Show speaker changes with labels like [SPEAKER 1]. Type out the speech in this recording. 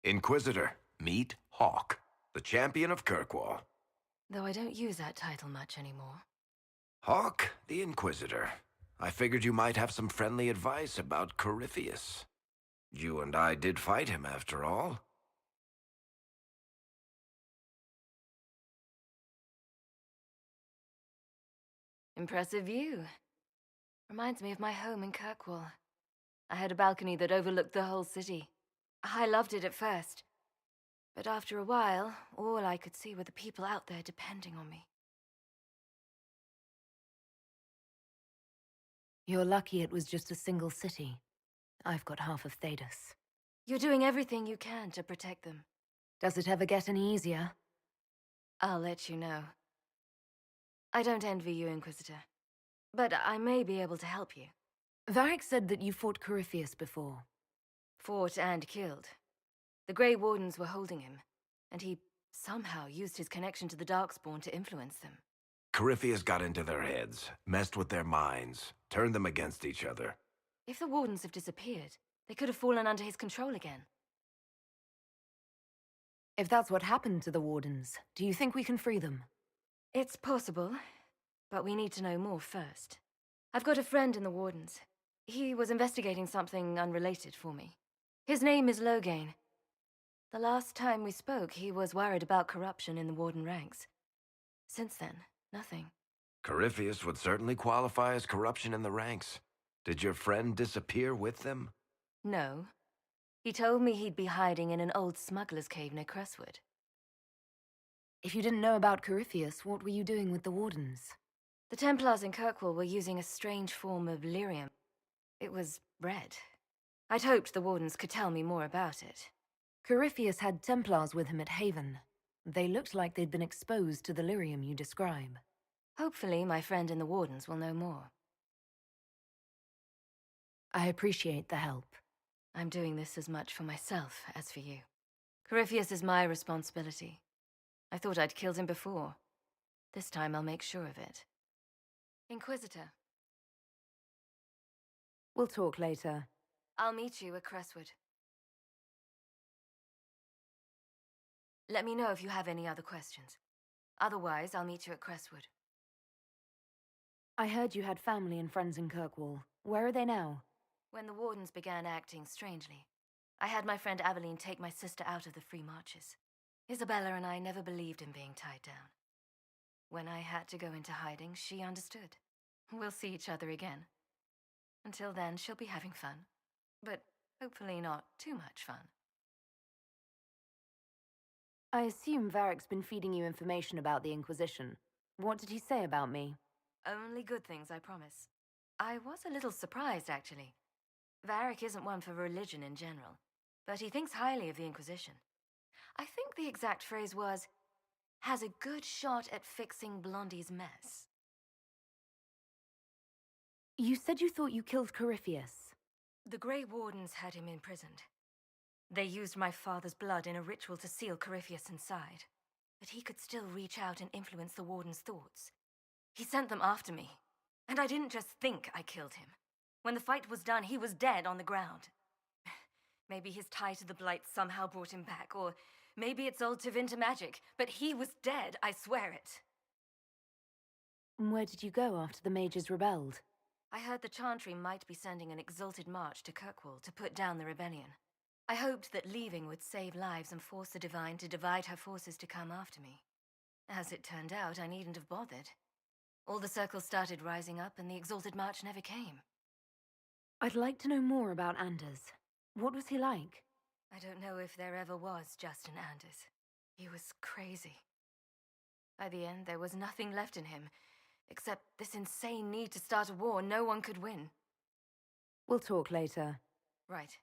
[SPEAKER 1] Inquisitor, meet Hawke, the champion of Kirkwall.
[SPEAKER 2] Though I don't use that title much anymore.
[SPEAKER 1] Hawke, the Inquisitor. I figured you might have some friendly advice about Corypheus. You and I did fight him, after all.
[SPEAKER 2] Impressive view. Reminds me of my home in Kirkwall. I had a balcony that overlooked the whole city. I loved it at first. But after a while, all I could see were the people out there depending on me.
[SPEAKER 3] You're lucky it was just a single city. I've got half of Thedas.
[SPEAKER 2] You're doing everything you can to protect them.
[SPEAKER 3] Does it ever get any easier?
[SPEAKER 2] I'll let you know. I don't envy you, Inquisitor. But I may be able to help you.
[SPEAKER 3] Varric said that you fought Corypheus before.
[SPEAKER 2] Fought and killed. The Grey Wardens were holding him, and he somehow used his connection to the Darkspawn to influence them.
[SPEAKER 1] Corypheus got into their heads, messed with their minds, turned them against each other.
[SPEAKER 2] If the Wardens have disappeared, they could have fallen under his control again.
[SPEAKER 3] If that's what happened to the Wardens, do you think we can free them?
[SPEAKER 2] It's possible, but we need to know more first. I've got a friend in the Wardens. He was investigating something unrelated for me. His name is Loghain. The last time we spoke, he was worried about corruption in the Warden ranks. Since then, nothing.
[SPEAKER 1] Corypheus would certainly qualify as corruption in the ranks. Did your friend disappear with them?
[SPEAKER 2] No. He told me he'd be hiding in an old smuggler's cave near Crestwood.
[SPEAKER 3] If you didn't know about Corypheus, what were you doing with the Wardens?
[SPEAKER 2] The Templars in Kirkwall were using a strange form of lyrium. It was red. I'd hoped the Wardens could tell me more about it.
[SPEAKER 3] Corypheus had Templars with him at Haven. They looked like they'd been exposed to the lyrium you describe.
[SPEAKER 2] Hopefully, my friend in the Wardens will know more.
[SPEAKER 3] I appreciate the help.
[SPEAKER 2] I'm doing this as much for myself as for you. Corypheus is my responsibility. I thought I'd killed him before. This time I'll make sure of it. Inquisitor.
[SPEAKER 3] We'll talk later.
[SPEAKER 2] I'll meet you at Crestwood. Let me know if you have any other questions. Otherwise, I'll meet you at Crestwood.
[SPEAKER 3] I heard you had family and friends in Kirkwall. Where are they now?
[SPEAKER 2] When the Wardens began acting strangely, I had my friend Aveline take my sister out of the Free Marches. Isabella and I never believed in being tied down. When I had to go into hiding, she understood. We'll see each other again. Until then, she'll be having fun. But hopefully not too much fun.
[SPEAKER 3] I assume Varric's been feeding you information about the Inquisition. What did he say about me?
[SPEAKER 2] Only good things, I promise. I was a little surprised, actually. Varric isn't one for religion in general, but he thinks highly of the Inquisition. I think the exact phrase was, has a good shot at fixing Blondie's mess.
[SPEAKER 3] You said you thought you killed Corypheus.
[SPEAKER 2] The Grey Wardens had him imprisoned. They used my father's blood in a ritual to seal Corypheus inside. But he could still reach out and influence the Warden's thoughts. He sent them after me. And I didn't just think I killed him. When the fight was done, he was dead on the ground. Maybe his tie to the Blight somehow brought him back, or maybe it's old Tevinter magic, but he was dead, I swear it.
[SPEAKER 3] Where did you go after the mages rebelled?
[SPEAKER 2] I heard the Chantry might be sending an exalted march to Kirkwall to put down the rebellion. I hoped that leaving would save lives and force the Divine to divide her forces to come after me. As it turned out, I needn't have bothered. All the circles started rising up and the exalted march never came.
[SPEAKER 3] I'd like to know more about Anders. What was he like?
[SPEAKER 2] I don't know if there ever was just an Anders. He was crazy. By the end, there was nothing left in him, except this insane need to start a war no one could win.
[SPEAKER 3] We'll talk later.
[SPEAKER 2] Right.